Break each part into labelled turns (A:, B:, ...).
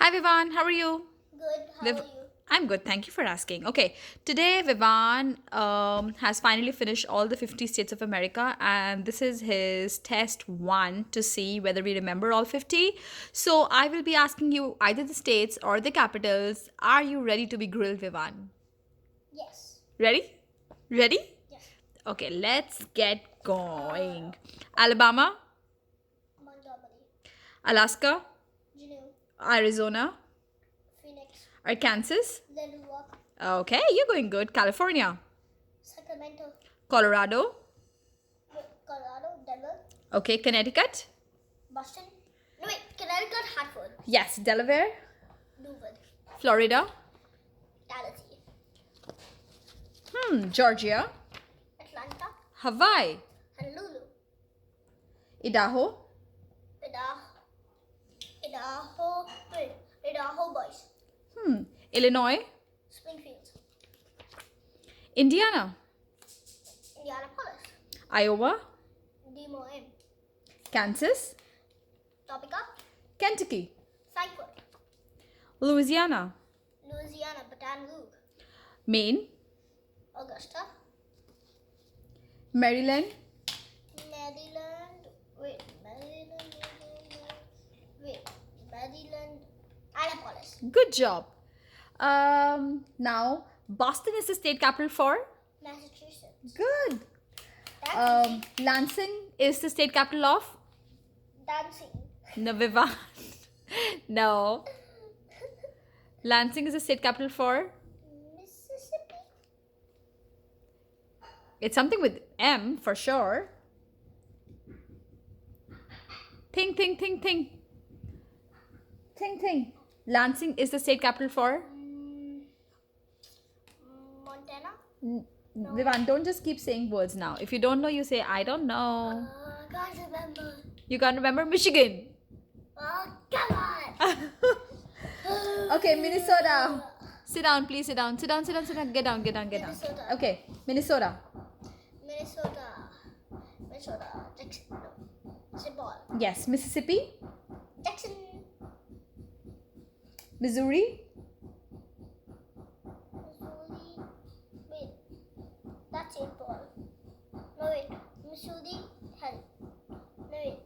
A: Hi Vivan, how are you?
B: Good. How
A: Viv-
B: are you?
A: I'm good, thank you for asking. Okay, today Vivan has finally finished all the 50 states of America, and this is his test one to see whether we remember all 50. So I will be asking you either the states or the capitals. Are you ready to be grilled, Vivan?
B: Yes.
A: Ready? Ready?
B: Yes.
A: Okay, let's get going. Alabama,
B: Montgomery,
A: Alaska,
B: Juneau,
A: Arizona,
B: Phoenix,
A: Arkansas.
B: Little Rock,
A: Okay, you're going good. California,
B: Sacramento,
A: Colorado.
B: Colorado, Denver,
A: Okay, Connecticut.
B: Boston. No wait, Connecticut, Hartford,
A: Yes, Delaware,
B: Newburgh,
A: Florida.
B: Tallahassee,
A: Georgia,
B: Atlanta,
A: Hawaii,
B: Honolulu,
A: Idaho,
B: Idaho, Idaho, wait, Idaho Boys,
A: Illinois,
B: Springfield,
A: Indiana,
B: Indianapolis,
A: Iowa,
B: Des Moines,
A: Kansas,
B: Topeka,
A: Kentucky,
B: Frankfurt,
A: Louisiana,
B: Louisiana, Baton Rouge,
A: Maine,
B: Augusta,
A: Maryland.
B: Maryland, Maryland, Annapolis,
A: Good job. Now, Boston is the state capital for?
B: Massachusetts.
A: Good.
B: That's easy.
A: Lansing is the state capital of?
B: Dancing.
A: No, Vivan. No. Lansing is the state capital for?
B: Mississippi.
A: It's something with M for sure. Think. Think. Lansing is the state capital for?
B: Montana.
A: Vivan, don't just keep saying words now. If you don't know, you say, I don't know.
B: Can't remember.
A: You can't remember Michigan.
B: Oh, come on.
A: Okay, Minnesota. Sit down, please sit down. Sit down. Get down.
B: Minnesota.
A: Okay, Minnesota.
B: Minnesota. Jackson. No. St. Paul.
A: Yes, Mississippi.
B: Jackson.
A: Missouri.
B: Missouri. Wait. That's St. Paul. No, wait. Missouri. Hell. No, wait.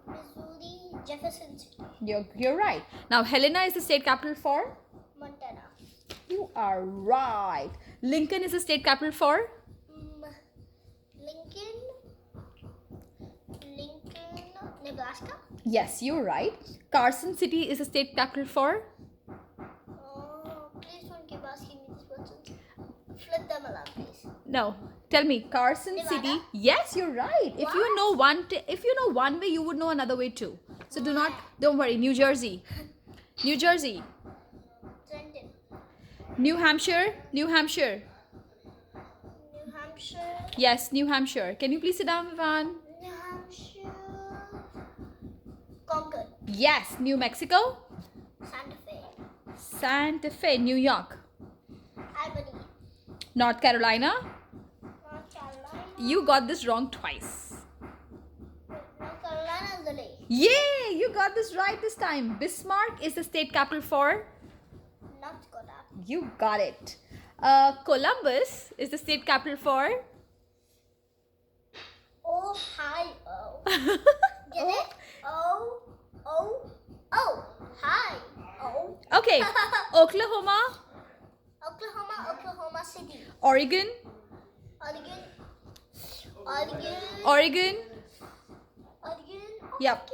B: Missouri. Jefferson City.
A: You're right. Now, Helena is the state capital for?
B: Montana.
A: You are right. Lincoln is the state capital for?
B: Lincoln, Nebraska.
A: Yes, you're right. Carson City is the state capital for?
B: Oh, please don't keep asking me these questions. Flip them around, please.
A: No. Tell me, Carson
B: Nevada?
A: City. Yes, you're right. If you know if you know one way, you would know another way too. So don't worry. New Jersey.
B: Trenton,
A: New Hampshire.
B: New Hampshire,
A: Yes, New Hampshire. Can you please sit down, Vivan?
B: New Hampshire, Concord,
A: Yes, New Mexico. Santa Fe, New York.
B: Albany,
A: North Carolina.
B: North Carolina.
A: You got this wrong twice.
B: North Carolina is the lake.
A: Yay! You got this right this time. Bismarck is the state capital for?
B: North Dakota.
A: You got it. Columbus is the state capital for?
B: Ohio. Get it? Oh. Hi. Oh.
A: Okay. Oklahoma,
B: Oklahoma City.
A: Oregon,
B: Oregon.
A: Yep.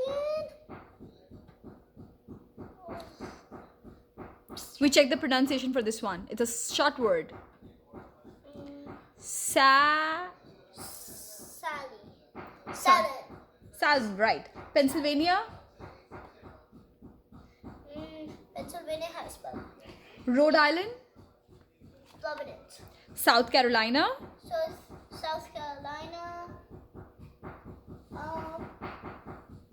A: We check the pronunciation for this one. It's a short word.
B: Sally. Salad.
A: Salad, right. Pennsylvania,
B: Pennsylvania High School.
A: Rhode Island,
B: Providence.
A: South Carolina,
B: South Carolina.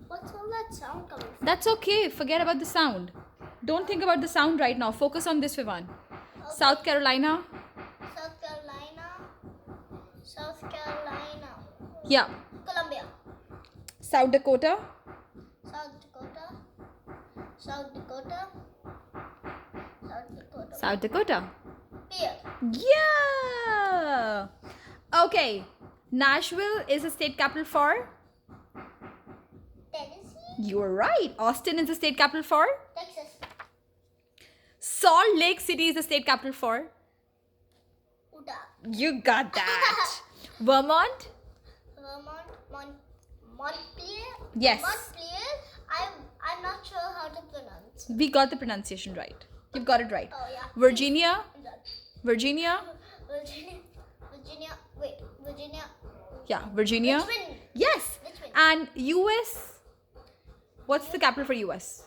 B: What's all that sound coming from?
A: That's okay. Forget about the sound. Don't think about the sound right now. Focus on this, Vivan. South Carolina.
B: South Carolina.
A: Yeah.
B: Columbia.
A: South Dakota.
B: South Dakota. South Dakota. South Dakota.
A: South Dakota.
B: Beer.
A: Yeah. Okay. Nashville is the state capital for?
B: Tennessee.
A: You were right. Austin is the state capital for?
B: Texas.
A: Salt Lake City is the state capital for?
B: Utah.
A: You got that. Vermont?
B: Vermont. Montpelier.
A: Yes.
B: Montpelier. I'm not sure how to pronounce.
A: We got the pronunciation right. You've got it right.
B: Oh yeah.
A: Virginia?
B: I'm done.
A: Virginia?
B: Virginia. Wait. Virginia.
A: Yeah, Virginia.
B: Richmond.
A: Yes.
B: Richmond.
A: And US? What's the capital for US?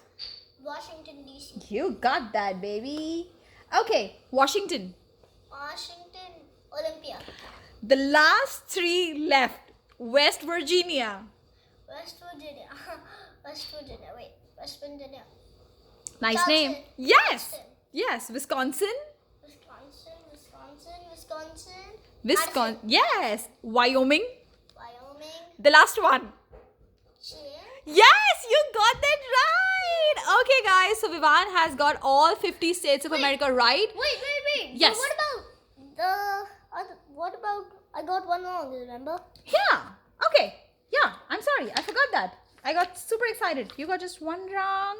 B: Washington D.C.
A: You got that, baby. Okay, Washington.
B: Washington. Olympia.
A: The last three left. West Virginia.
B: West Virginia. West Virginia. Wait. West Virginia.
A: Nice
B: Wisconsin.
A: name. Yes.
B: Wisconsin.
A: Yes, Wisconsin.
B: Madison.
A: Yes. Wyoming.
B: Wyoming.
A: The last one.
B: Chile.
A: Yes, you got that right. Okay, guys. So Vivan has got all 50 states of America right.
B: Wait.
A: Yes.
B: So what about I got one wrong, remember?
A: Yeah. Okay. Yeah. I'm sorry. I forgot that. I got super excited. You got just one wrong.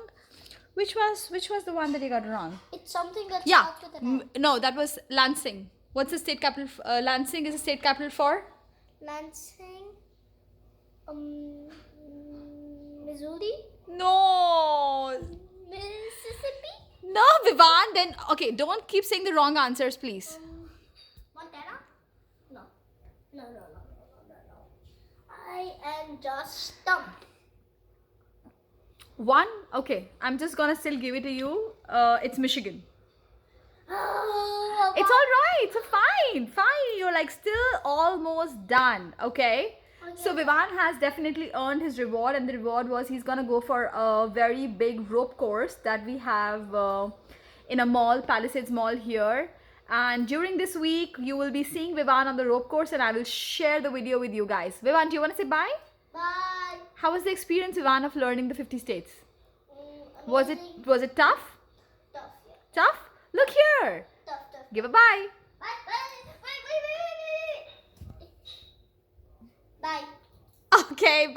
A: Which was the one that you got wrong?
B: It's something that
A: Yeah.
B: starts with an M.
A: No, that was Lansing. What's the state capital? Lansing is the state capital for?
B: Lansing. Missouri.
A: No.
B: Mississippi.
A: No, Vivan. Then okay. Don't keep saying the wrong answers, please.
B: Montana. No. I am just stumped.
A: One. Okay. I'm just gonna still give it to you. It's Michigan.
B: Oh,
A: It's all right. So fine. You're like still almost done. Okay. So Vivan has definitely earned his reward, and the reward was he's gonna go for a very big rope course that we have in a mall, Palisades Mall here. And during this week, you will be seeing Vivan on the rope course, and I will share the video with you guys. Vivan, do you want to say bye?
B: Bye.
A: How was the experience, Vivan, of learning the 50 states? Was it tough?
B: Tough, yeah.
A: Tough? Look here.
B: Tough.
A: Give a bye.
B: Bye. Wait. Bye.
A: Okay. Bye.